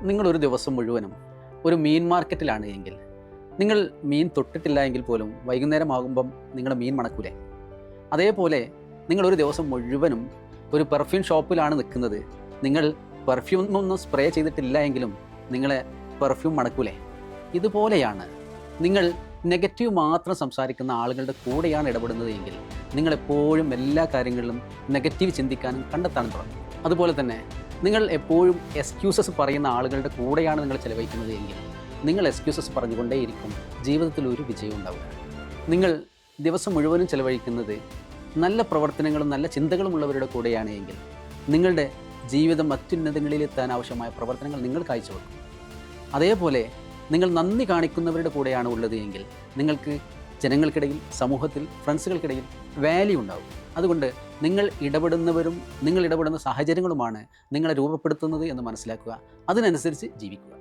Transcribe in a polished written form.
നിങ്ങളൊരു ദിവസം മുഴുവനും ഒരു മീൻ മാർക്കറ്റിലാണ് എങ്കിൽ, നിങ്ങൾ മീൻ തൊട്ടിട്ടില്ല എങ്കിൽ പോലും വൈകുന്നേരം ആകുമ്പം നിങ്ങളുടെ മീൻ മണക്കൂലേ? അതേപോലെ നിങ്ങളൊരു ദിവസം മുഴുവനും ഒരു പെർഫ്യൂം ഷോപ്പിലാണ് നിൽക്കുന്നത്. നിങ്ങൾ പെർഫ്യൂം ഒന്നും സ്പ്രേ ചെയ്തിട്ടില്ല എങ്കിലും നിങ്ങളെ പെർഫ്യൂം മണക്കൂലേ? ഇതുപോലെയാണ് നിങ്ങൾ നെഗറ്റീവ് മാത്രം സംസാരിക്കുന്ന ആളുകളുടെ കൂടെയാണ് ഇടപെടുന്നത് എങ്കിൽ നിങ്ങളെപ്പോഴും എല്ലാ കാര്യങ്ങളിലും നെഗറ്റീവ് ചിന്തിക്കാനും കണ്ടെത്താനും തുടങ്ങും. അതുപോലെ തന്നെ നിങ്ങൾ എപ്പോഴും എക്സ്ക്യൂസസ് പറയുന്ന ആളുകളുടെ കൂടെയാണ് നിങ്ങൾ ചിലവഴിക്കുന്നത് എങ്കിൽ നിങ്ങൾ എക്സ്ക്യൂസസ് പറഞ്ഞുകൊണ്ടേയിരിക്കും. ജീവിതത്തിൽ ഒരു വിജയം ഉണ്ടാവില്ല. നിങ്ങൾ ദിവസം മുഴുവനും ചിലവഴിക്കുന്നത് നല്ല പ്രവർത്തനങ്ങളും നല്ല ചിന്തകളും ഉള്ളവരുടെ കൂടെയാണ് എങ്കിൽ നിങ്ങളുടെ ജീവിതം അത്യുന്നതങ്ങളിലെത്താൻ ആവശ്യമായ പ്രവർത്തനങ്ങൾ നിങ്ങൾ കാഴ്ചവെക്കും. അതേപോലെ നിങ്ങൾ നന്ദി കാണിക്കുന്നവരുടെ കൂടെയാണ് ഉള്ളത് എങ്കിൽ നിങ്ങൾക്ക് ജനങ്ങൾക്കിടയിൽ, സമൂഹത്തിൽ, ഫ്രണ്ട്സുകൾക്കിടയിൽ വാല്യൂ ഉണ്ടാവും. അതുകൊണ്ട് നിങ്ങൾ ഇടപെടുന്നവരും നിങ്ങൾ ഇടപെടുന്ന സാഹചര്യങ്ങളുമാണ് നിങ്ങളെ രൂപപ്പെടുത്തുന്നത് എന്ന് മനസ്സിലാക്കുക. അതിനനുസരിച്ച് ജീവിക്കുക.